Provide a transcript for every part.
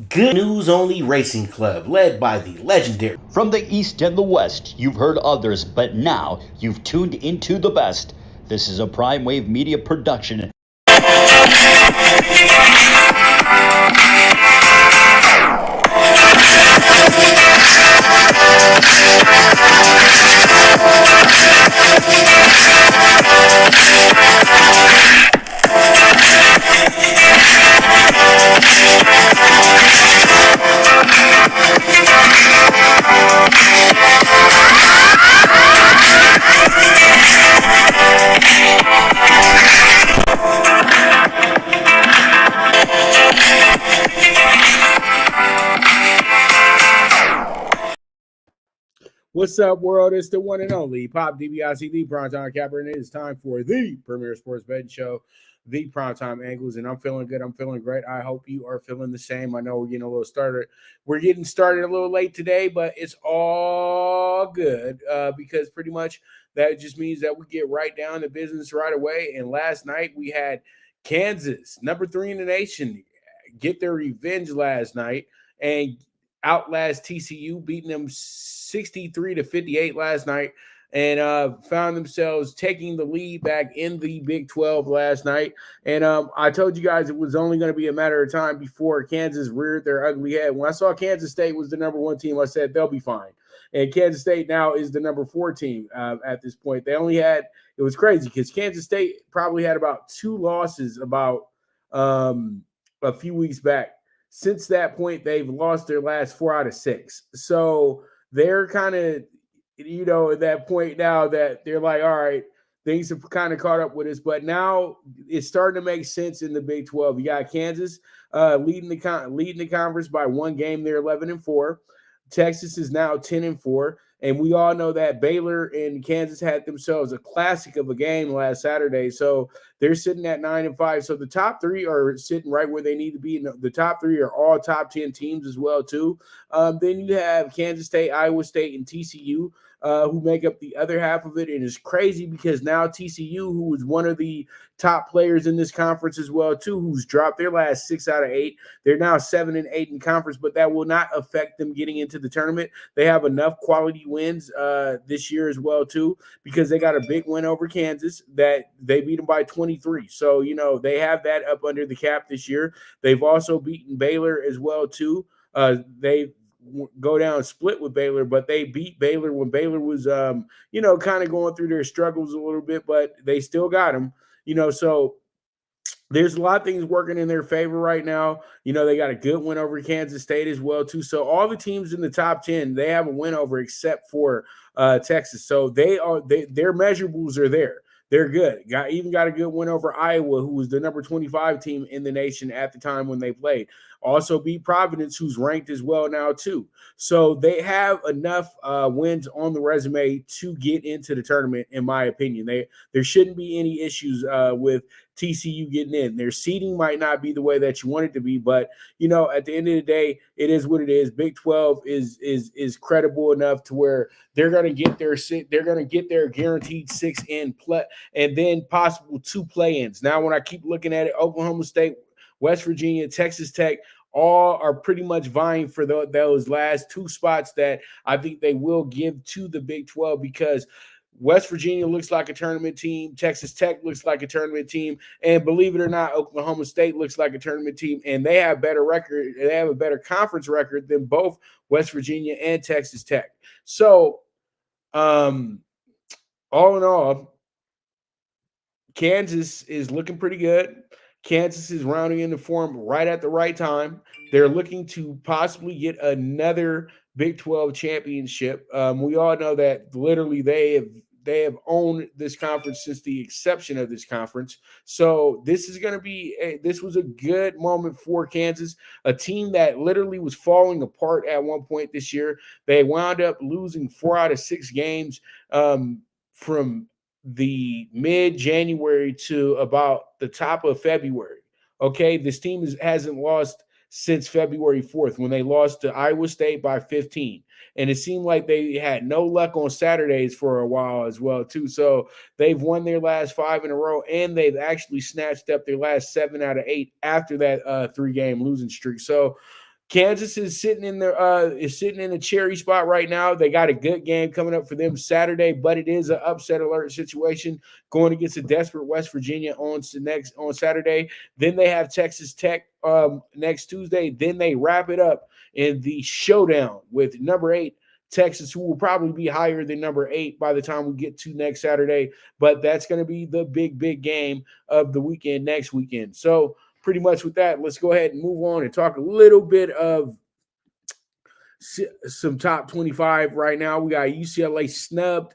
Good News Only Racing Club, led by the legendary. From the East and the West, you've heard others, but now you've tuned into the best. This is a Prime Wave Media production. What's up, world? It's the one and only Pop DBIC, the PrimeTime Capper, and it is time for the premier sports betting show, the PrimeTime Angles. And I'm feeling good. I'm feeling great. I hope you are feeling the same. I know we're getting a little started. We're getting started a little late today, but it's all good because pretty much that just means that we get right down to business right away. And last night we had Kansas, number 3 in the nation, get their revenge last night and outlast TCU, beating them 63-58 last night, and found themselves taking the lead back in the Big 12 last night. And I told you guys it was only going to be a matter of time before Kansas reared their ugly head. When I saw Kansas State was the number 1 team, I said they'll be fine. And Kansas State now is the number 4 team at this point. They only had – it was crazy because Kansas State probably had about 2 losses about a few weeks back. Since that point, they've lost their last 4 out of 6. So they're kind of, at that point now that they're like, all right, things have kind of caught up with us. But now it's starting to make sense in the Big 12. You got Kansas leading the conference by 1 game. They're 11-4. Texas is now 10-4. And we all know that Baylor and Kansas had themselves a classic of a game last Saturday. So they're sitting at 9-5. So the top 3 are sitting right where they need to be. And the top 3 are all top 10 teams as well, too. Then you have Kansas State, Iowa State, and TCU, who make up the other half of it. And it's crazy because now TCU, who was one of the top players in this conference as well, too, who's dropped their last 6 out of 8. They're now 7-8 in conference, but that will not affect them getting into the tournament. They have enough quality wins this year as well, too, because they got a big win over Kansas that they beat them by 23. So, they have that up under the cap this year. They've also beaten Baylor as well, too. They go down and split with Baylor, but they beat Baylor when Baylor was, kind of going through their struggles a little bit, but they still got them, so there's a lot of things working in their favor right now. They got a good win over Kansas State as well, too. So all the teams in the top 10, they have a win over except for Texas. So their measurables are there. They're good. Even got a good win over Iowa, who was the number 25 team in the nation at the time when they played. Also beat Providence, who's ranked as well now, too. So they have enough wins on the resume to get into the tournament, in my opinion. There shouldn't be any issues with TCU getting in. Their seeding might not be the way that you want it to be, but at the end of the day, it is what it is. Big 12 is credible enough to where they're going to get their guaranteed 6 in play, and then possible 2 play-ins. Now, when I keep looking at it, Oklahoma State, West Virginia, Texas Tech, all are pretty much vying for those last 2 spots that I think they will give to the Big 12, because West Virginia looks like a tournament team. Texas Tech looks like a tournament team. And believe it or not, Oklahoma State looks like a tournament team. And they have better record. They have a better conference record than both West Virginia and Texas Tech. So, all in all, Kansas is looking pretty good. Kansas is rounding into form right at the right time. They're looking to possibly get another Big 12 championship. We all know that literally they have owned this conference since the inception of this conference. So this is going to be this was a good moment for Kansas, a team that literally was falling apart at one point this year. They wound up losing 4 out of 6 games from the mid-January to about the top of February. Okay, this team hasn't lost since February 4th when they lost to Iowa State by 15. And it seemed like they had no luck on Saturdays for a while as well, too. So they've won their last 5 in a row, and they've actually snatched up their last 7 out of 8 after that 3-game losing streak. So Kansas is sitting in a cherry spot right now. They got a good game coming up for them Saturday, but it is an upset alert situation going against a desperate West Virginia on Saturday. Then they have Texas Tech next Tuesday. Then they wrap it up in the showdown with number 8 Texas, who will probably be higher than number 8 by the time we get to next Saturday. But that's going to be the big game of the weekend next weekend. So pretty much with that, let's go ahead and move on and talk a little bit of some top 25 right now. We got UCLA snubbed,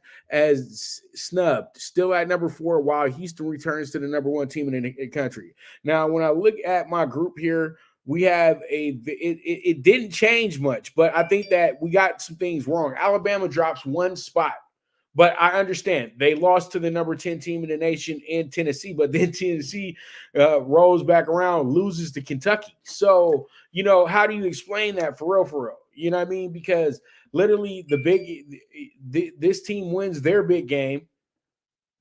still at number 4, while Houston returns to the number 1 team in the country. Now, when I look at my group here, we have it didn't change much, but I think that we got some things wrong. Alabama drops 1 spot, but I understand they lost to the number 10 team in the nation in Tennessee, but then Tennessee rolls back around, loses to Kentucky. So, how do you explain that for real? You know what I mean? Because literally this team wins their big game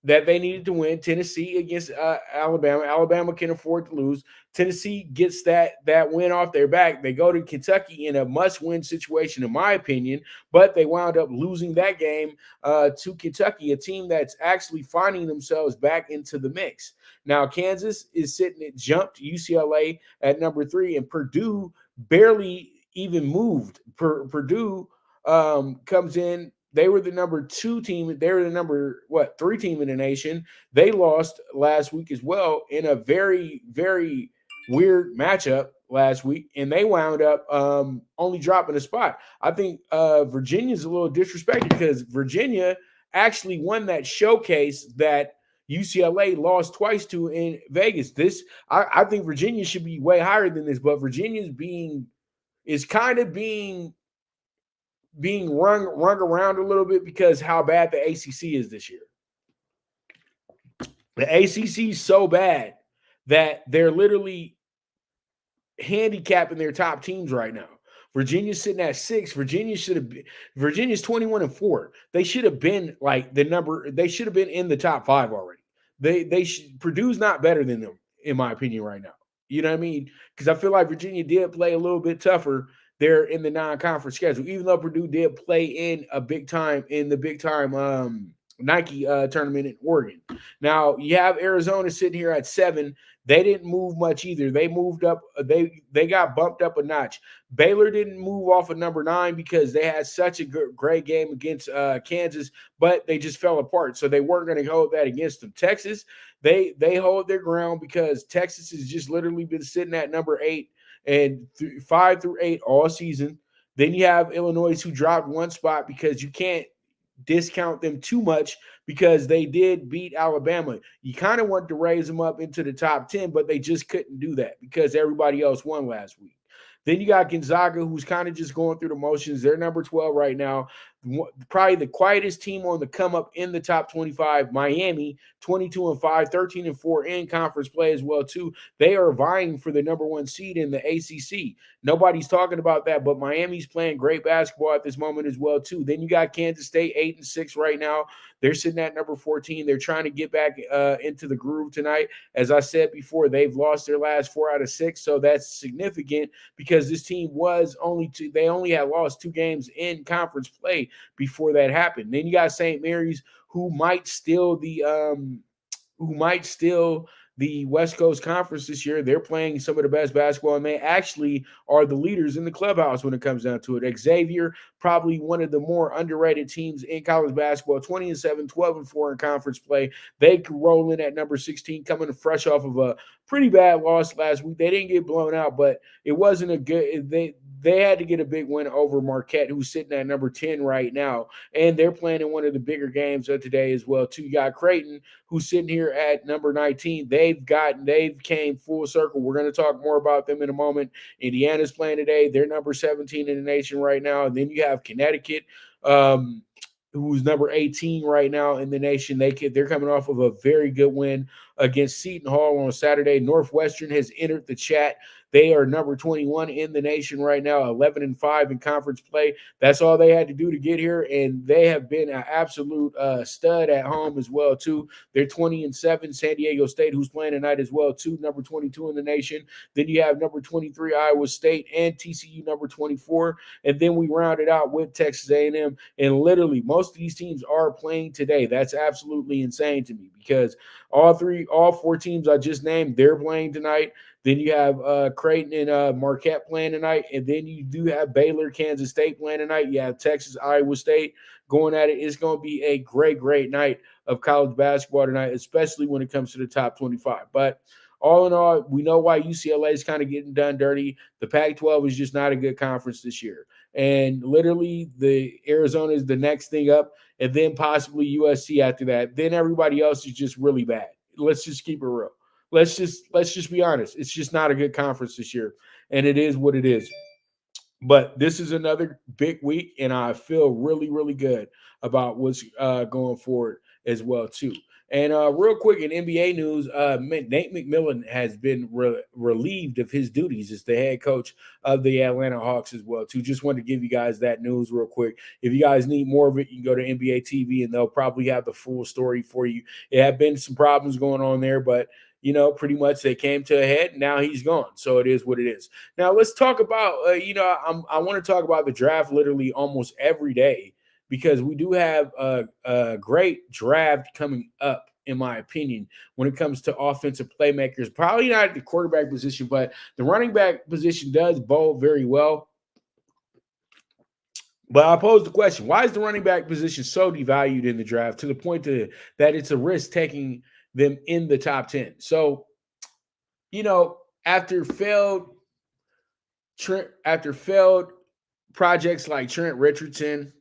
that they needed to win. Tennessee against Alabama. Alabama can afford to lose. Tennessee gets that win off their back. They go to Kentucky in a must-win situation, in my opinion, but they wound up losing that game to Kentucky, a team that's actually finding themselves back into the mix. Now, Kansas is jumped UCLA at number 3, and Purdue barely even moved. Purdue comes in. They were the number 2 team. They were the number 3 team in the nation. They lost last week as well in a very, very weird matchup last week, and they wound up only dropping a spot. I think Virginia's a little disrespected because Virginia actually won that showcase that UCLA lost twice to in Vegas. I think Virginia should be way higher than this, but Virginia's is kind of being rung around a little bit because how bad the ACC is this year. The ACC is so bad that they're literally handicapping their top teams right now. Virginia's sitting at 6. Virginia's 21-4. They should have been they should have been in the top 5 already. Purdue's not better than them, in my opinion, right now. You know what I mean? Because I feel like Virginia did play a little bit tougher there in the non-conference schedule, even though Purdue did play in the big time Nike tournament in Oregon. Now you have Arizona sitting here at 7. They didn't move much either. They moved up. They got bumped up a notch. Baylor didn't move off of number 9 because they had such a great game against Kansas, but they just fell apart. So they weren't going to hold that against them. Texas, they hold their ground because Texas has just literally been sitting at number 8 and 5 through 8 all season. Then you have Illinois, who dropped 1 spot because you can't discount them too much because they did beat Alabama. You kind of want to raise them up into the top 10, but they just couldn't do that because everybody else won last week. Then you got Gonzaga, who's kind of just going through the motions. They're number 12 right now. Probably the quietest team on the come up in the top 25. Miami, 22-5, 13-4 in conference play as well too. They are vying for the number 1 seed in the ACC. Nobody's talking about that, but Miami's playing great basketball at this moment as well too. Then you got Kansas State, 8-6 right now. They're sitting at number 14. They're trying to get back into the groove tonight. As I said before, they've lost their last 4 out of 6, so that's significant because this team they only had lost 2 games in conference play before that happened. Then you got St. Mary's, who might steal the West Coast Conference this year. They're playing some of the best basketball, and they actually are the leaders in the clubhouse when it comes down to it. Xavier, probably one of the more underrated teams in college basketball, 20-7, 12-4 in conference play. They could roll in at number 16, coming fresh off of a pretty bad loss last week. They didn't get blown out, but it wasn't a good – they had to get a big win over Marquette, who's sitting at number 10 right now, and they're playing in one of the bigger games of today as well too. You got Creighton, who's sitting here at number 19. They've came full circle. We're going to talk more about them in a moment. Indiana's playing today. They're number 17 in the nation right now. And then you have Connecticut, who's number 18 right now in the nation. They're coming off of a very good win against Seton Hall on Saturday. Northwestern has entered the chat. They are number 21 in the nation right now, 11-5 in conference play. That's all they had to do to get here, and they have been an absolute stud at home as well, too. They're 20-7. San Diego State, who's playing tonight as well, too, number 22 in the nation. Then you have number 23 Iowa State and TCU number 24, and then we round it out with Texas A&M. And literally, most of these teams are playing today. That's absolutely insane to me because all four teams I just named, they're playing tonight. Then you have Creighton and Marquette playing tonight. And then you do have Baylor, Kansas State playing tonight. You have Texas, Iowa State going at it. It's going to be a great, great night of college basketball tonight, especially when it comes to the top 25. But all in all, we know why UCLA is kind of getting done dirty. The Pac-12 is just not a good conference this year. And literally, the Arizona is the next thing up, and then possibly USC after that. Then everybody else is just really bad. Let's just keep it real. Let's just be honest. It's just not a good conference this year, and it is what it is. But this is another big week, and I feel really, really good about what's going forward as well, too. And real quick in NBA news, Nate McMillan has been relieved of his duties as the head coach of the Atlanta Hawks as well, too. Just wanted to give you guys that news real quick. If you guys need more of it, you can go to NBA TV, and they'll probably have the full story for you. It had been some problems going on there, but pretty much they came to a head. Now he's gone. So it is what it is. Now let's talk about, I want to talk about the draft literally almost every day because we do have a great draft coming up, in my opinion, when it comes to offensive playmakers. Probably not at the quarterback position, but the running back position does bowl very well. But I pose the question, why is the running back position so devalued in the draft to the point that it's a risk taking them in the top 10? So, after failed projects like Trent Richardson,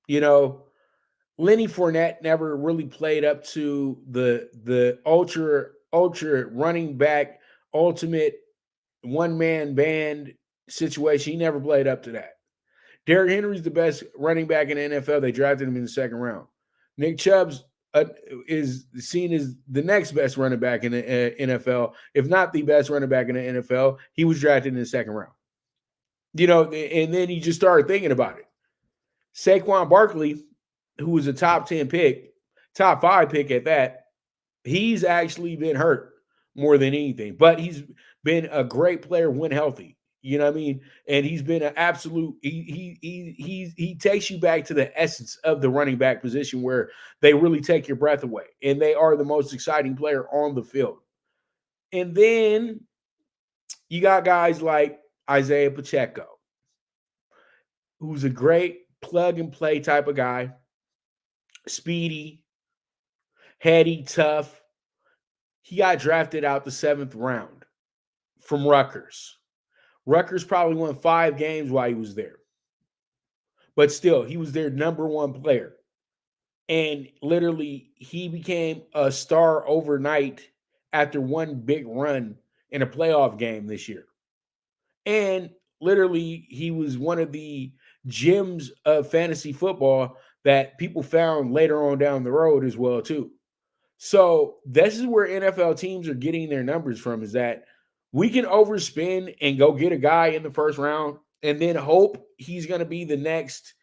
Lenny Fournette never really played up to the ultra running back, ultimate one-man band situation. He never played up to that. Derrick Henry's the best running back in the NFL. They drafted him in the second round. Nick Chubb's is seen as the next best running back in the NFL, if not the best running back in the NFL. He was drafted in the second round. And then you just started thinking about it. Saquon Barkley, who was a top 10 pick, top 5 pick at that, he's actually been hurt more than anything. But he's been a great player when healthy. You know what I mean? And he's been an absolute, he takes you back to the essence of the running back position where they really take your breath away. And they are the most exciting player on the field. And then you got guys like Isaiah Pacheco, who's a great plug and play type of guy. Speedy, heady, tough. He got drafted out the 7th round from Rutgers. Rutgers probably won 5 games while he was there. But still, he was their number 1 player. And literally, he became a star overnight after one big run in a playoff game this year. And literally, he was one of the gems of fantasy football that people found later on down the road as well, too. So this is where NFL teams are getting their numbers from, is that we can overspend and go get a guy in the first round and then hope he's going to be the next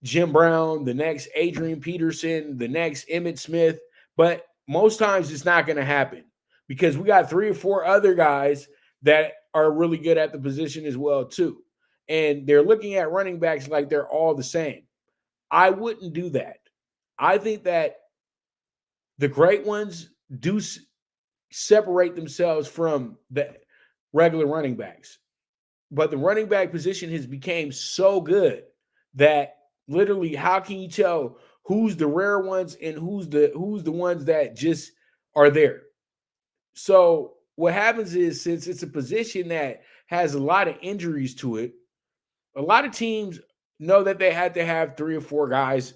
Jim Brown, the next Adrian Peterson, the next Emmitt Smith. But most times it's not going to happen because we got 3 or 4 other guys that are really good at the position as well, too. And they're looking at running backs like they're all the same. I wouldn't do that. I think that the great ones do separate themselves from the regular running backs. But the running back position has become so good that literally, how can you tell who's the rare ones and who's the ones that just are there? So what happens is, since it's a position that has a lot of injuries to it, a lot of teams know that they had to have 3 or 4 guys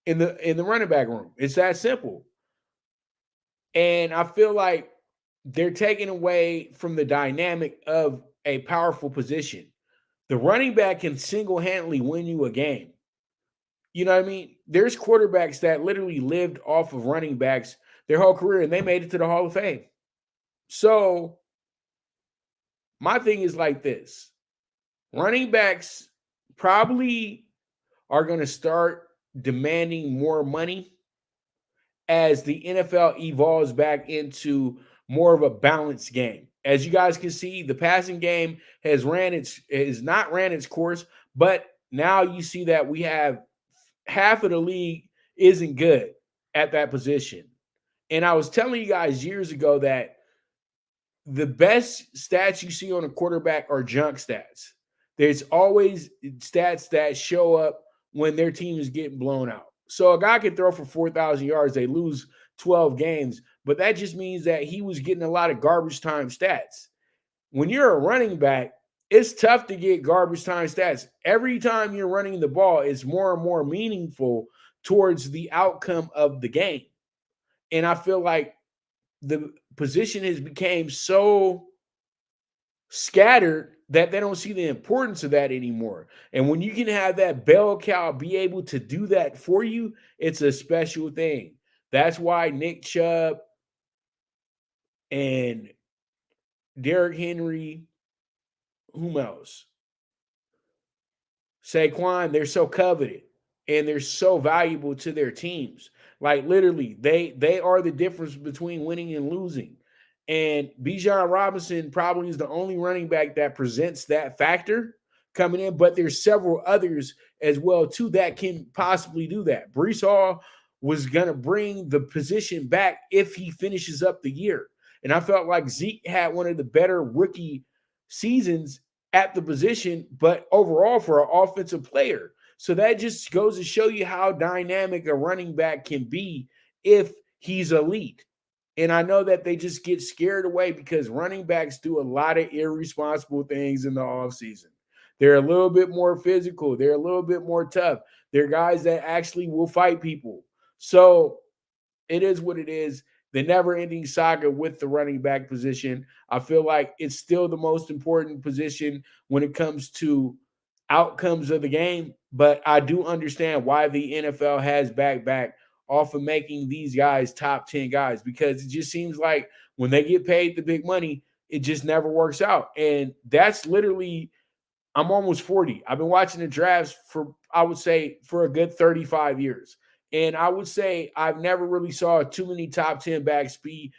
in the running back room. It's that simple. And I feel like they're taking away from the dynamic of a powerful position. The running back can single-handedly win you a game. You know what I mean? There's quarterbacks that literally lived off of running backs their whole career, and they made it to the Hall of Fame. So my thing is like this. Running backs probably are going to start demanding more money as the NFL evolves back into more of a balanced game. As you guys can see, the passing game has not ran its course, but now you see that we have half of the league isn't good at that position. And I was telling you guys years ago that the best stats you see on a quarterback are junk stats. There's always stats that show up when their team is getting blown out. So a guy can throw for 4,000 yards, they lose 12 games, but that just means that he was getting a lot of garbage time stats. When you're a running back, it's tough to get garbage time stats. Every time you're running the ball, it's more and more meaningful towards the outcome of the game. And I feel like the position has become so scattered that they don't see the importance of that anymore. And when you can have that bell cow be able to do that for you, it's a special thing. That's why Nick Chubb and Derrick Henry, whom else? Saquon, they're so coveted and they're so valuable to their teams. Like literally, they are the difference between winning and losing. And Bijan Robinson probably is the only running back that presents that factor coming in, but there's several others as well too that can possibly do that. Breece Hall was going to bring the position back if he finishes up the year. And I felt like Zeke had one of the better rookie seasons at the position, but overall for an offensive player. So that just goes to show you how dynamic a running back can be if he's elite. And I know that they just get scared away because running backs do a lot of irresponsible things in the offseason. They're a little bit more physical. They're a little bit more tough. They're guys that actually will fight people. So it is what it is. The never-ending saga with the running back position. I feel like it's still the most important position when it comes to outcomes of the game, but I do understand why the NFL has back off of making these guys top 10 guys, because it just seems like when they get paid the big money, it just never works out. And that's literally, I'm almost 40. I've been watching the drafts for, I would say, for a good 35 years. And I would say I've never really saw too many top 10 backs be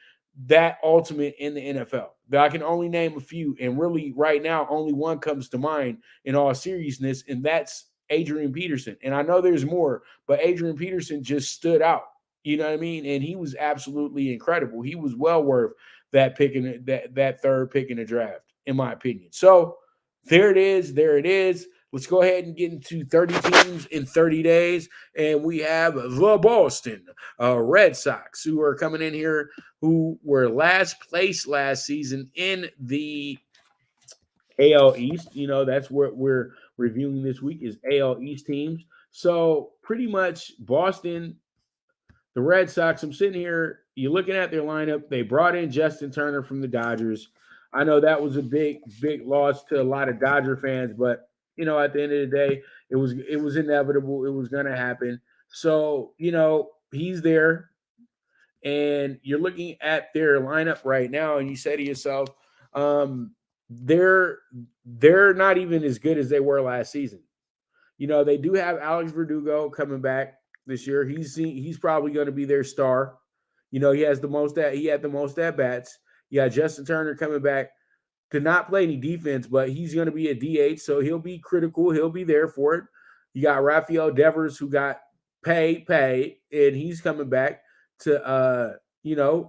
that ultimate in the NFL. I can only name a few. And really right now, only one comes to mind in all seriousness, and that's Adrian Peterson. And I know there's more, but Adrian Peterson just stood out. You know what I mean? And he was absolutely incredible. He was well worth that pick in that third pick in the draft, in my opinion. So there it is. There it is. Let's go ahead and get into 30 teams in 30 days. And we have the Boston Red Sox, who are coming in here, who were last place last season in the AL East. You know, that's what we're reviewing this week is AL East teams. So pretty much Boston, the Red Sox, I'm sitting here, you're looking at their lineup. They brought in Justin Turner from the Dodgers. I know that was a big loss to a lot of Dodger fans, but you know, at the end of the day, it was inevitable. It was going to happen. So, you know, he's there, and you're looking at their lineup right now, and you say to yourself, they're not even as good as they were last season. You know, they do have Alex Verdugo coming back this year. He's probably going to be their star. You know, he had the most at bats. You got Justin Turner coming back to not play any defense, but he's going to be a DH, so he'll be critical. He'll be there for it. You got Rafael Devers, who got paid, and he's coming back to,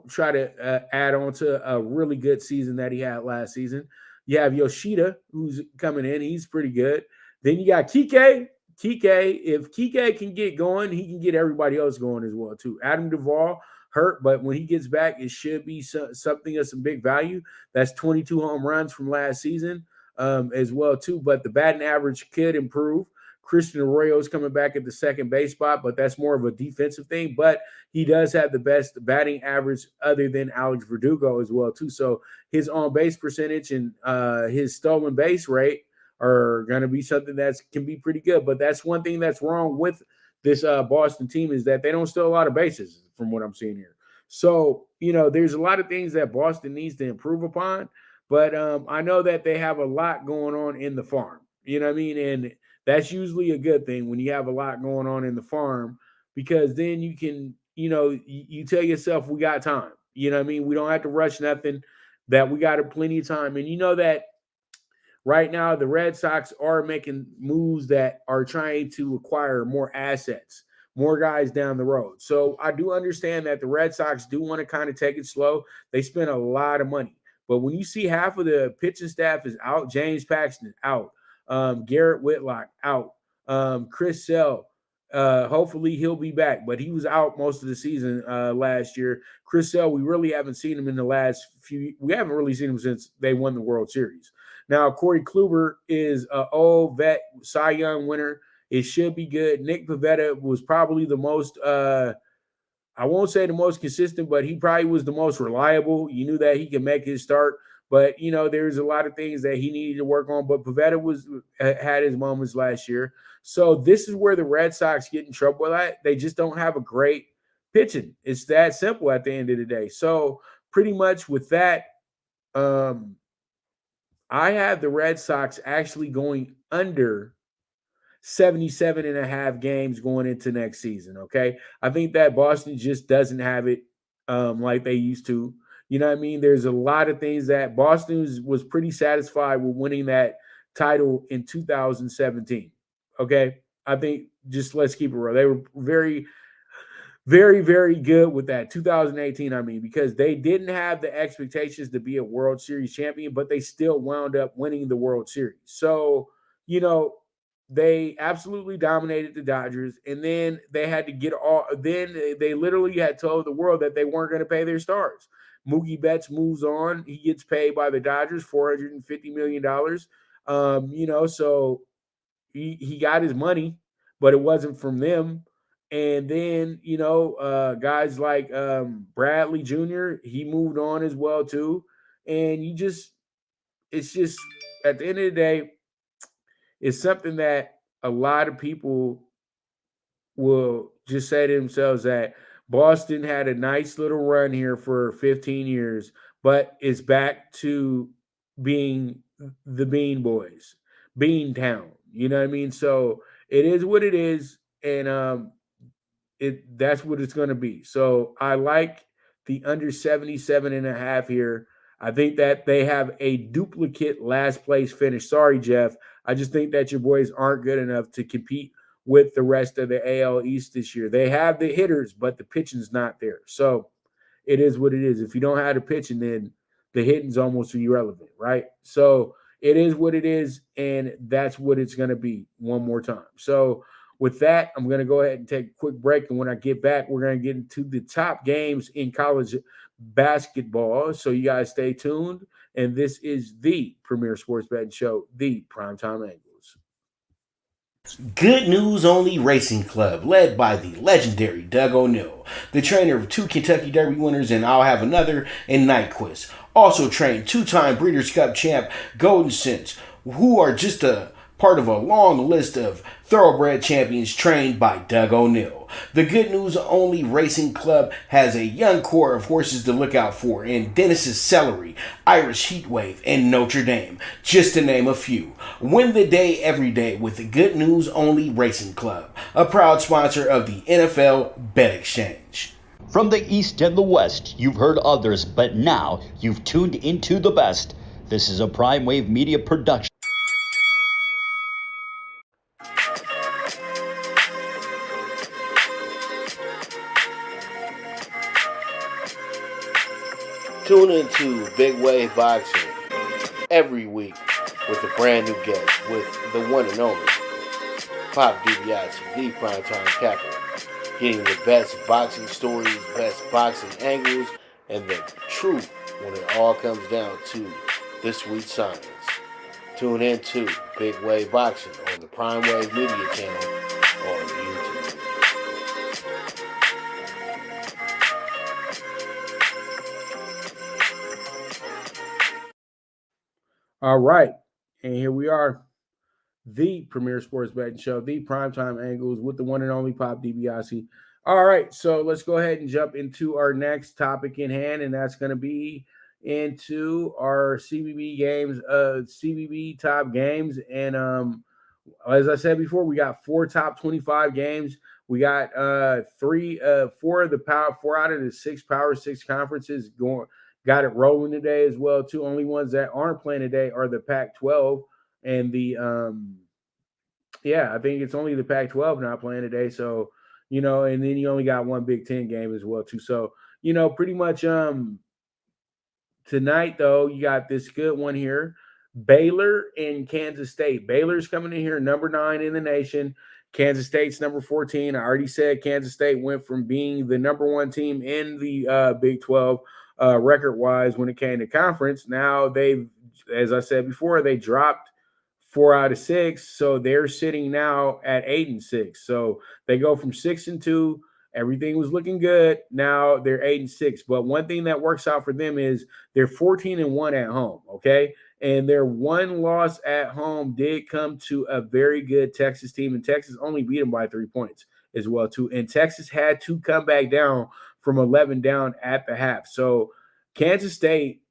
try to add on to a really good season that he had last season. You have Yoshida, who's coming in. He's pretty good. Then you got Kike. If Kike can get going, he can get everybody else going as well, too. Adam Duvall hurt, but when he gets back, it should be something of some big value. That's 22 home runs from last season as well, too. But the batting average could improve. Christian Arroyo is coming back at the second base spot, but that's more of a defensive thing. But he does have the best batting average other than Alex Verdugo as well, too. So his on-base percentage and his stolen base rate are going to be something that can be pretty good. But that's one thing that's wrong with this Boston team is that they don't steal a lot of bases from what I'm seeing here. So, there's a lot of things that Boston needs to improve upon, but I know that they have a lot going on in the farm. You know what I mean? And that's usually a good thing when you have a lot going on in the farm, because then you can, you tell yourself, we got time. You know what I mean? We don't have to rush nothing, that we got plenty of time. And you know that right now, the Red Sox are making moves that are trying to acquire more assets, more guys down the road. So I do understand that the Red Sox do want to kind of take it slow. They spend a lot of money. But when you see half of the pitching staff is out, James Paxton out, Garrett Whitlock out, Chris Sale, hopefully he'll be back, but he was out most of the season last year. Chris Sale, we really haven't seen him in the last we haven't really seen him since they won the World Series. Now, Corey Kluber is an old vet, Cy Young winner. It should be good. Nick Pivetta was probably the most, I won't say the most consistent, but he probably was the most reliable. You knew that he could make his start. But, there's a lot of things that he needed to work on. But Pivetta had his moments last year. So this is where the Red Sox get in trouble at. They just don't have a great pitching. It's that simple at the end of the day. So pretty much with that, I have the Red Sox actually going under 77 and a half games going into next season, okay? I think that Boston just doesn't have it like they used to. You know what I mean? There's a lot of things that Boston was pretty satisfied with winning that title in 2017, okay? I think just let's keep it real. They were very, very, very good with that. 2018, I mean, because they didn't have the expectations to be a World Series champion, but they still wound up winning the World Series. So, they absolutely dominated the Dodgers, and then they had to they literally had told the world that they weren't going to pay their stars. Mookie Betts moves on. He gets paid by the Dodgers $450 million. So he got his money, but it wasn't from them. And then, guys like Bradley Jr., he moved on as well, too. And it's just, at the end of the day, it's something that a lot of people will just say to themselves that Boston had a nice little run here for 15 years, but it's back to being the Bean Boys, Bean Town. You know what I mean? So it is what it is. And that's what it's going to be. So I like the under 77 and a half here. I think that they have a duplicate last place finish. Sorry, Jeff. I just think that your boys aren't good enough to compete with the rest of the AL East this year. They have the hitters, but the pitching's not there. So it is what it is. If you don't have the pitching, then the hitting's almost irrelevant, right? So it is what it is, and that's what it's going to be one more time. So with that, I'm going to go ahead and take a quick break. And when I get back, we're going to get into the top games in college basketball. So you guys stay tuned. And this is the premier sports betting show, the PrimeTime Angles. Good News Only Racing Club, led by the legendary Doug O'Neill, the trainer of 2 Kentucky Derby winners, and I'll have another in Nyquist. Also trained 2-time Breeders' Cup champ Golden Sense, who are just a part of a long list of thoroughbred champions trained by Doug O'Neill. The Good News Only Racing Club has a young core of horses to look out for in Dennis's Celery, Irish Heatwave, and Notre Dame, just to name a few. Win the day every day with the Good News Only Racing Club, a proud sponsor of the NFL Bet Exchange. From the East and the West, you've heard others, but now you've tuned into the best. This is a Prime Wave Media production. Tune into Big Wave Boxing every week with a brand new guest with the one and only Pop DiBiase, the primetime capper, getting the best boxing stories, best boxing angles, and the truth when it all comes down to the sweet science. Tune in to Big Wave Boxing on the Prime Wave Media channel on YouTube. All right. And here we are, the premier sports betting show, the PrimeTime Angles with the one and only Pop DiBiase. All right, so let's go ahead and jump into our next topic in hand, and that's going to be into our CBB games, CBB Top Games, and as I said before, we got 4 top 25 games. We got 4 of the power, 4 out of the 6 Power 6 conferences going. Got it rolling today as well too. Only ones that aren't playing today are the Pac-12 and the yeah, I think it's only the Pac-12 not playing today. So, and then you only got one Big Ten game as well too. So, pretty much tonight though, you got this good one here. Baylor and Kansas State. Baylor's coming in here number 9 in the nation. Kansas State's number 14. I already said Kansas State went from being the number 1 team in the Big 12 record-wise when it came to conference. Now they've, as I said before, they dropped 4 out of 6, so they're sitting now at 8-6. So they go from 6-2. Everything was looking good. Now they're 8-6. But one thing that works out for them is they're 14-1 at home. Okay, and their one loss at home did come to a very good Texas team, and Texas only beat them by 3 points as well too. And Texas had to come back down from 11 down at the half. So Kansas State,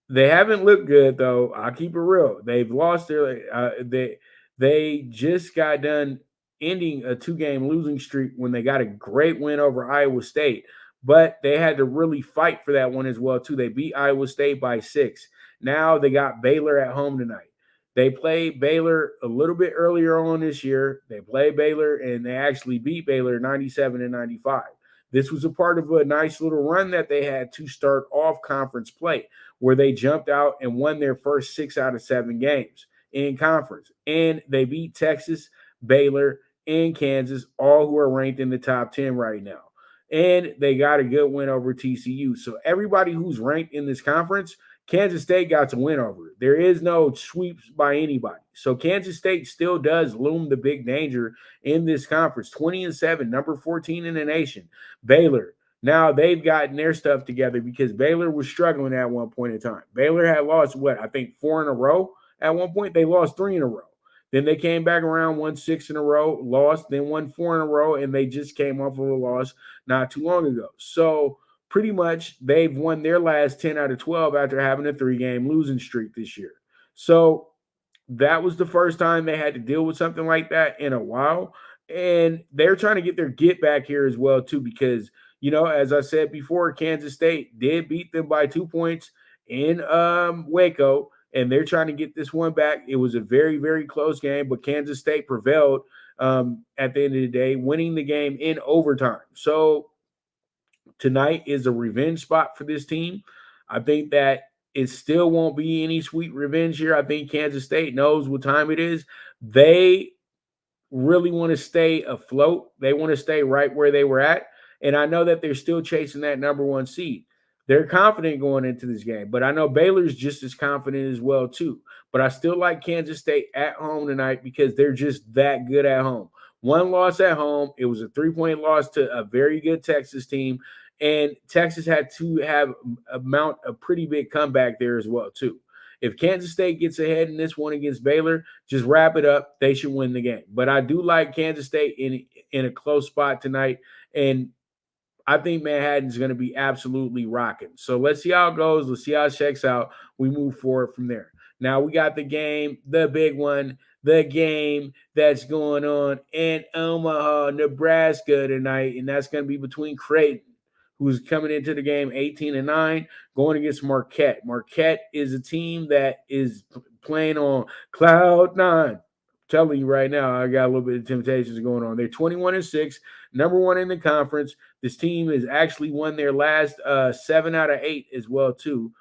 they haven't looked good though. I'll keep it real. They've lost their they just got done ending a 2-game losing streak when they got a great win over Iowa State, but they had to really fight for that one as well too. They beat Iowa State by 6. Now they got Baylor at home tonight. They played Baylor a little bit earlier on this year. They played Baylor and they actually beat Baylor 97-95. This was a part of a nice little run that they had to start off conference play, where they jumped out and won their first 6 out of 7 games in conference. And they beat Texas, Baylor, and Kansas, all who are ranked in the top 10 right now. And they got a good win over TCU. So everybody who's ranked in this conference, Kansas State got to win over. There is no sweeps by anybody. So Kansas State still does loom the big danger in this conference. 20-7, number 14 in the nation. Baylor, now they've gotten their stuff together because Baylor was struggling at one point in time. Baylor had lost, I think 4 in a row. At one point, they lost 3 in a row. Then they came back around, won 6 in a row, lost, then won 4 in a row, and they just came off of a loss not too long ago. So pretty much they've won their last 10 out of 12 after having a 3-game losing streak this year. So that was the first time they had to deal with something like that in a while. And they're trying to get their get back here as well, too, because, as I said before, Kansas State did beat them by 2 points in Waco, and they're trying to get this one back. It was a very, very close game, but Kansas State prevailed at the end of the day, winning the game in overtime. So tonight is a revenge spot for this team. I think that it still won't be any sweet revenge here. I think Kansas State knows what time it is. They really want to stay afloat. They want to stay right where they were at. And I know that they're still chasing that number 1 seed. They're confident going into this game, but I know Baylor's just as confident as well too. But I still like Kansas State at home tonight because they're just that good at home. 1 loss at home. It was a 3-point loss to a very good Texas team. And Texas had to mount a pretty big comeback there as well too. If Kansas State gets ahead in this one against Baylor, just wrap it up. They should win the game. But I do like Kansas State in a close spot tonight. And I think Manhattan's going to be absolutely rocking. So let's see how it goes. Let's see how it checks out. We move forward from there. Now we got the game, the big one, the game that's going on in Omaha, Nebraska tonight. And that's going to be between Creighton, who's coming into the game 18-9, going against Marquette. Marquette is a team that is playing on cloud 9. Telling you right now, I got a little bit of temptations going on. They're 21-6, number 1 in the conference. This team has actually won their last 7 out of 8 as well too.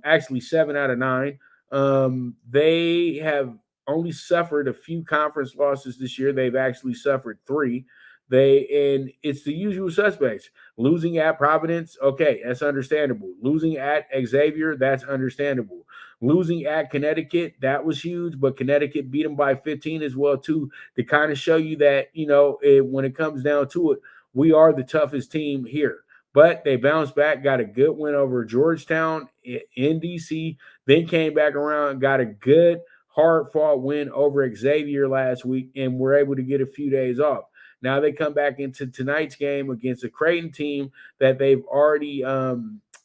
Actually 7 out of 9. They have only suffered a few conference losses this year. They've actually suffered 3. And it's the usual suspects. Losing at Providence, okay, that's understandable. Losing at Xavier, that's understandable. Losing at Connecticut, that was huge, but Connecticut beat them by 15 as well too, to kind of show you that, when it comes down to it, we are the toughest team here. But they bounced back, got a good win over Georgetown in D.C., then came back around, got a good hard-fought win over Xavier last week, and were able to get a few days off. Now they come back into tonight's game against a Creighton team that they've already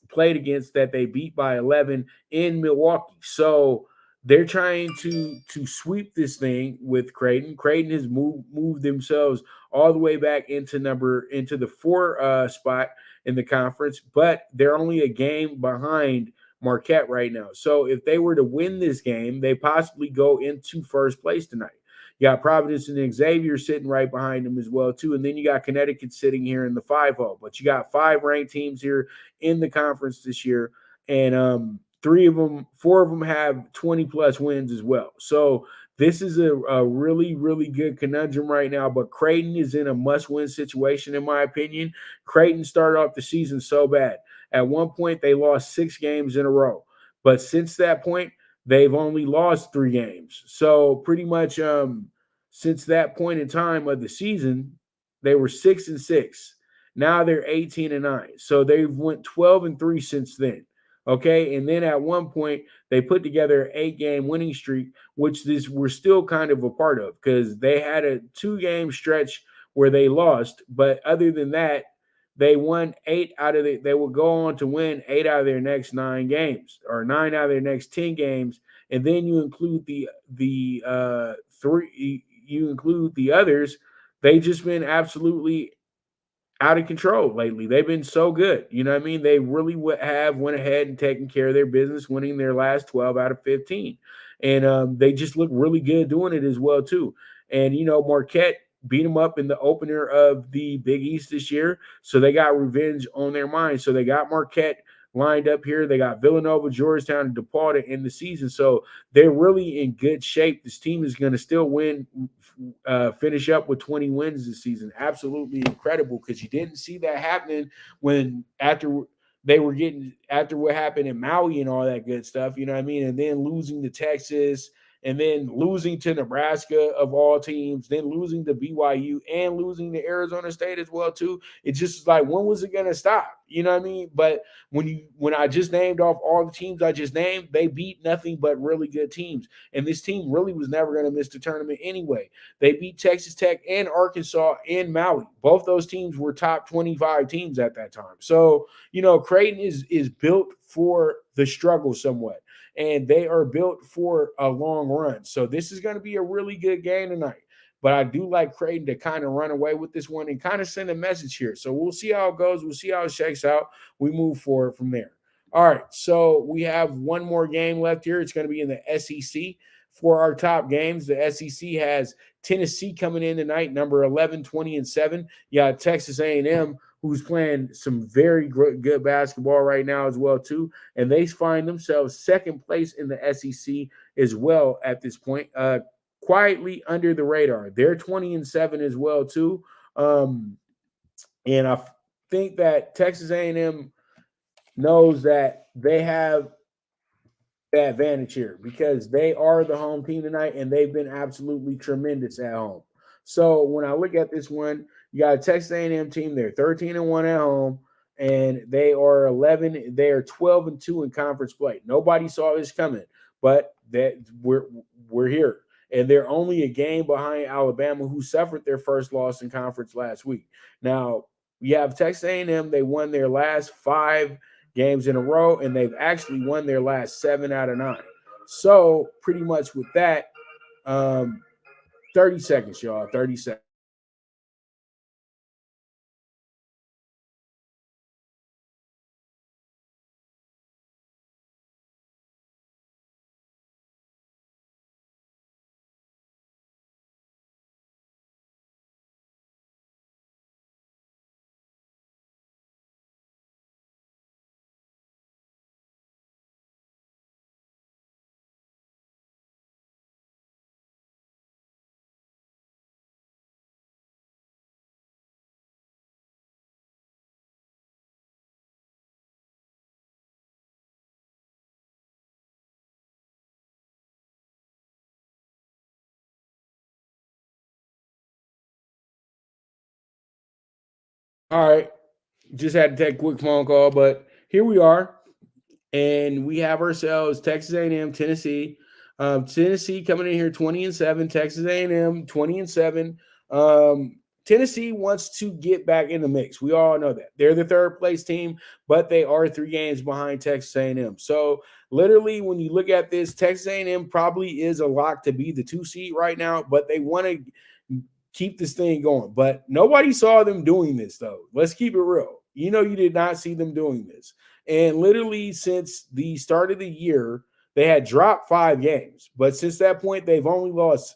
played against, that they beat by 11 in Milwaukee. So they're trying to sweep this thing with Creighton. Creighton has moved themselves all the way back into the 4 spot in the conference, but they're only a game behind Marquette right now. So if they were to win this game, they possibly go into first place tonight. You got Providence and Xavier sitting right behind them as well, too. And then you got Connecticut sitting here in the 5-0. But you got 5 ranked teams here in the conference this year. And 4 of them have 20-plus wins as well. So this is a really, really good conundrum right now. But Creighton is in a must-win situation, in my opinion. Creighton started off the season so bad. At one point, they lost 6 games in a row. But since that point, they've only lost 3 games. So pretty much since that point in time of the season, they were 6-6. Now they're 18-9. So they've went 12-3 since then. Okay. And then at one point, they put together an 8-game winning streak, which we're still kind of a part of, because they had a 2-game stretch where they lost. But other than that, they won 8 out of they will go on to win 8 out of their next 9 games, or 9 out of their next 10 games. And then you include the 3, you include the others. They've just been absolutely out of control lately. They've been so good. You know what I mean? They really have went ahead and taken care of their business, winning their last 12 out of 15. And they just look really good doing it as well, too. And, Marquette beat them up in the opener of the Big East this year. So they got revenge on their mind. So they got Marquette lined up here. They got Villanova, Georgetown, and DePaul to end the season. So they're really in good shape. This team is going to still finish up with 20 wins this season. Absolutely incredible, because you didn't see that happening after what happened in Maui and all that good stuff, you know what I mean? And then losing to Texas, and then losing to Nebraska of all teams, then losing to BYU, and losing to Arizona State as well too. It just is like, when was it going to stop? You know what I mean? But when I just named off all the teams I just named, they beat nothing but really good teams. And this team really was never going to miss the tournament anyway. They beat Texas Tech and Arkansas and Maui. Both those teams were top 25 teams at that time. So, Creighton is built for the struggle somewhat, and they are built for a long run. So this is going to be a really good game tonight. But I do like Creighton to kind of run away with this one and kind of send a message here. So we'll see how it goes. We'll see how it shakes out. We move forward from there. All right, so we have one more game left here. It's going to be in the SEC for our top games. The SEC has Tennessee coming in tonight, number 11, 20-7. You got Texas A&M, who's playing some very good basketball right now as well, too. And they find themselves second place in the SEC as well at this point, quietly under the radar. They're 20-7 as well, too. And I think that Texas A&M knows that they have the advantage here, because they are the home team tonight, and they've been absolutely tremendous at home. So when I look at this one, you got a Texas A&M team. They're 13-1 at home, and they are 11. They are 12-2 in conference play. Nobody saw this coming, but that we're here, and they're only a game behind Alabama, who suffered their first loss in conference last week. Now you have Texas A&M. They won their last 5 games in a row, and they've actually won their last 7 out of 9. So pretty much with that, 30 seconds, y'all. 30 seconds. All right. Just had to take a quick phone call, but here we are. And we have ourselves Texas A&M, Tennessee. Tennessee coming in here 20-7, Texas A&M 20-7. Tennessee wants to get back in the mix. We all know that. They're the third place team, but they are 3 games behind Texas A&M. So literally, when you look at this, Texas A&M probably is a lock to be the 2 seed right now, but they want to keep this thing going. But nobody saw them doing this, though. Let's keep it real. You did not see them doing this. And literally, since the start of the year, they had dropped 5 games. But since that point, they've only lost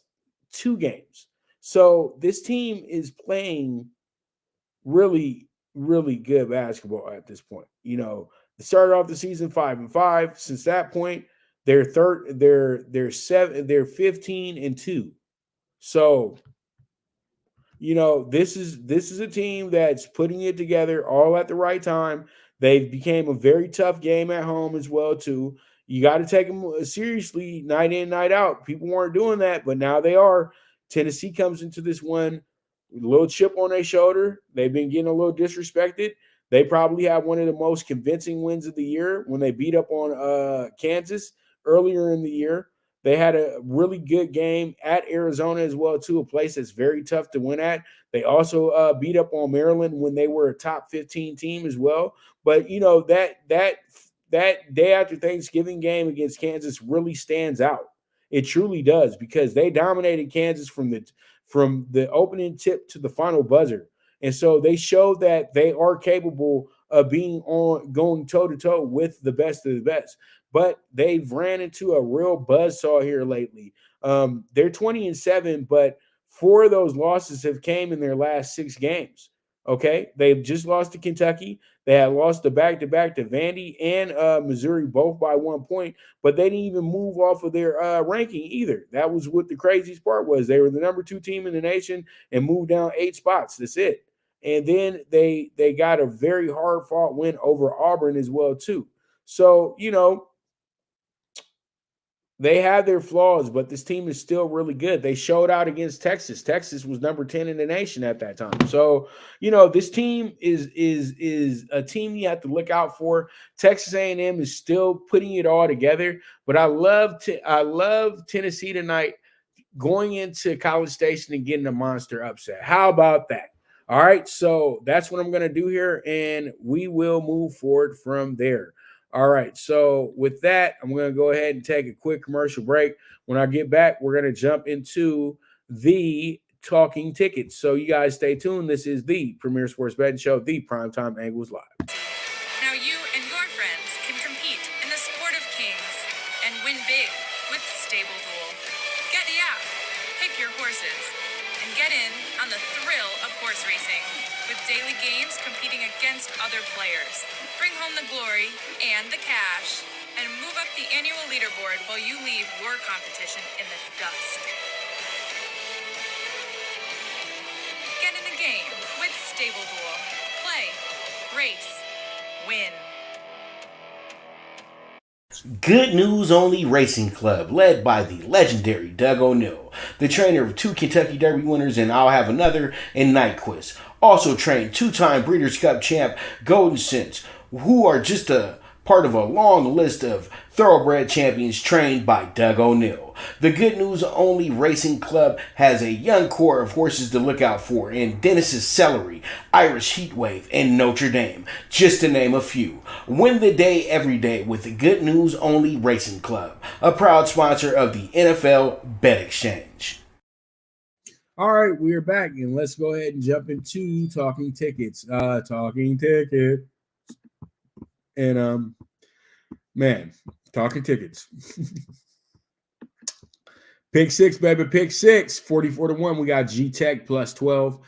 2 games. So this team is playing really, really good basketball at this point. They started off the season 5-5. Since that point, they're 15-2. So, this is a team that's putting it together all at the right time. They became a very tough game at home as well too. You got to take them seriously night in, night out. People weren't doing that, but now they are. Tennessee comes into this one with a little chip on their shoulder. They've been getting a little disrespected. They probably have one of the most convincing wins of the year when they beat up on Kansas earlier in the year. They had a really good game at Arizona as well, too, a place that's very tough to win at. They also beat up on Maryland when they were a top 15 team as well. But, that day after Thanksgiving game against Kansas really stands out. It truly does, because they dominated Kansas from the opening tip to the final buzzer. And so they showed that they are capable of going toe-to-toe with the best of the best. But they've ran into a real buzzsaw here lately. They're 20-7, but 4 of those losses have came in their last 6 games. Okay, they've just lost to Kentucky. They had lost the back-to-back to Vandy and Missouri, both by 1 point, but they didn't even move off of their ranking either. That was what the craziest part was. They were the number 2 team in the nation and moved down 8 spots. That's it. And then they got a very hard-fought win over Auburn as well too. So, they have their flaws, but this team is still really good. They showed out against Texas. Texas was number 10 in the nation at that time. So, this team is a team you have to look out for. Texas A&M is still putting it all together, but I love Tennessee tonight going into College Station and getting a monster upset. How about that? All right, so that's what I'm going to do here, and we will move forward from there. All right, so with that, I'm going to go ahead and take a quick commercial break. When I get back, we're going to jump into the Talking Tickets. So you guys stay tuned. This is the premier sports betting show, the PrimeTime Angles Live. Now you and your friends can compete in the sport of kings and win big with Stable Duel. Get the app, pick your horses, and get in on the thrill of horse racing with daily games competing against other players. Bring home the glory and the cash, and move up the annual leaderboard while you leave your competition in the dust. Get in the game with Stable Duel. Play, race, win. Good News Only Racing Club, led by the legendary Doug O'Neill, the trainer of 2 Kentucky Derby winners and I'll Have Another and Nyquist. Also trained 2-time Breeders' Cup champ Golden Sense, who are just a part of a long list of thoroughbred champions trained by Doug O'Neill. The Good News Only Racing Club has a young core of horses to look out for in Dennis's Celery, Irish Heatwave, and Notre Dame, just to name a few. Win the day every day with the Good News Only Racing Club, a proud sponsor of the NFL Bet Exchange. All right, we're back, and let's go ahead and jump into Talking Tickets. Talking Ticket. And, man, Talking Tickets. Pick 6, baby, pick 6. 44-1. We got G-Tech plus 12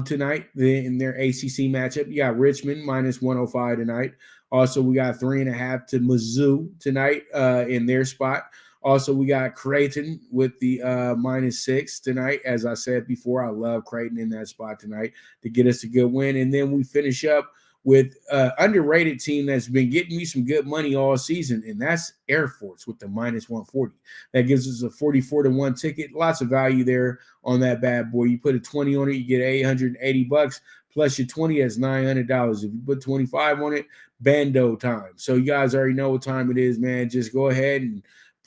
tonight in their ACC matchup. You got Richmond minus 105 tonight. Also, we got 3.5 to Mizzou tonight in their spot. Also, we got Creighton with the minus 6 tonight. As I said before, I love Creighton in that spot tonight to get us a good win. And then we finish up with an underrated team that's been getting me some good money all season, and that's Air Force with the minus 140. That gives us a 44-1 ticket. Lots of value there on that bad boy. You put a 20 on it, you get $880 plus your 20, that's $900. If you put 25 on it, bando time. So you guys already know what time it is, man. Just go ahead and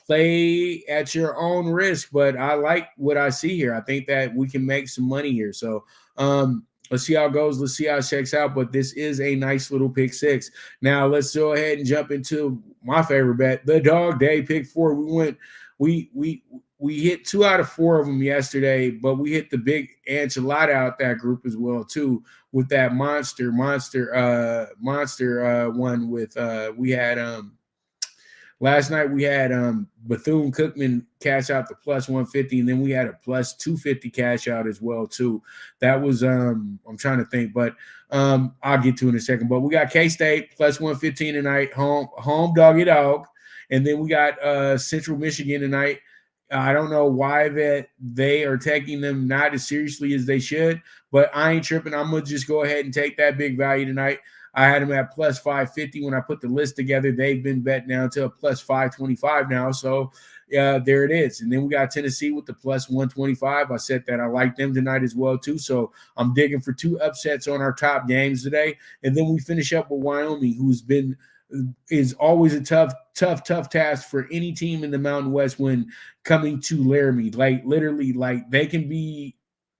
play at your own risk, but I like what I see here. I think that we can make some money here. So Let's see how it goes. Let's see how it checks out. But this is a nice little pick six. Now let's go ahead and jump into my favorite bet, the dog day pick four. We hit 2 out of 4 of them yesterday, but we hit the big enchilada out that group as well too, with that monster one with we had last night we had Bethune-Cookman cash out the plus 150, and then we had a plus 250 cash out as well too. That was I'm trying to think, but I'll get to it in a second. But we got K-State plus 115 tonight, home doggy dog, and then we got Central Michigan tonight. I don't know why that they are taking them not as seriously as they should, but I ain't tripping. I'm going to just go ahead and take that big value tonight. I had them at plus 550 when I put the list together. They've been bet down to a plus 525 now. So there it is. And then we got Tennessee with the plus 125. I said that I like them tonight as well too. So I'm digging for 2 upsets on our top games today. And then we finish up with Wyoming, is always a tough task for any team in the Mountain West when coming to Laramie. Like literally, like they can be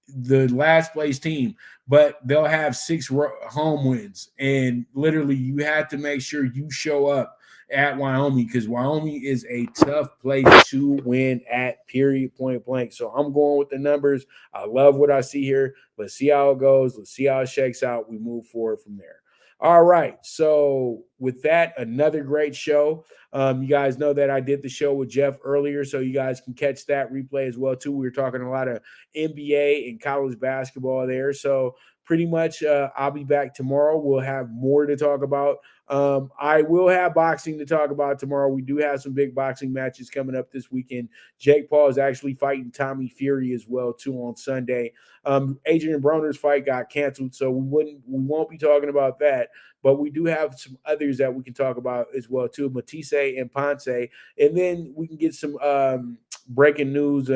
the last place team, but they'll have 6 home wins, and literally you have to make sure you show up at Wyoming, because Wyoming is a tough place to win at, period, point blank. So I'm going with the numbers. I love what I see here. Let's see how it goes. Let's see how it shakes out. We move forward from there. All right. So with that, another great show. You guys know that I did the show with Jeff earlier, so you guys can catch that replay as well too. We were talking a lot of NBA and college basketball there. So pretty much I'll be back tomorrow. We'll have more to talk about. I will have boxing to talk about tomorrow. We do have some big boxing matches coming up this weekend. Jake Paul is actually fighting Tommy Fury as well too on Sunday. Adrian Broner's fight got canceled, so we won't be talking about that. But we do have some others that we can talk about as well too, Matisse and Ponce, and then we can get some breaking news,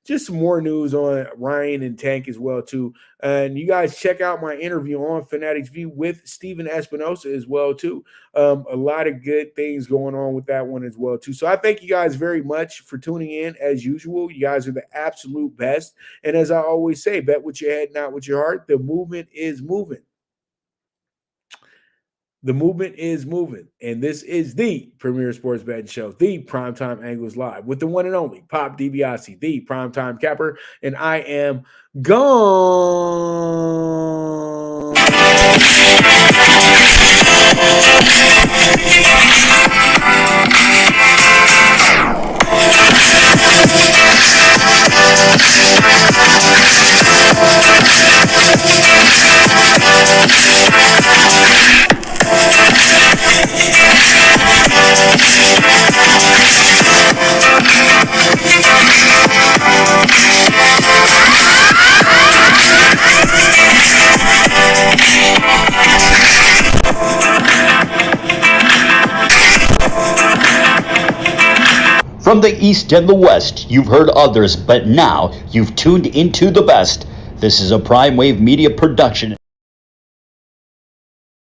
just some more news on Ryan and Tank as well too. And you guys check out my interview on Fanatics View with Steven Espinosa as well too. A lot of good things going on with that one as well too. So I thank you guys very much for tuning in as usual. You guys are the absolute best. And as I always say, bet with your head, not with your heart. The movement is moving. The movement is moving, and this is the Premier Sports Betting Show, the Primetime Angles Live, with the one and only Pop DiBiase, the Primetime Capper, and I am gone. From the East and the West, you've heard others, but now you've tuned into the best. This is a Prime Wave Media production.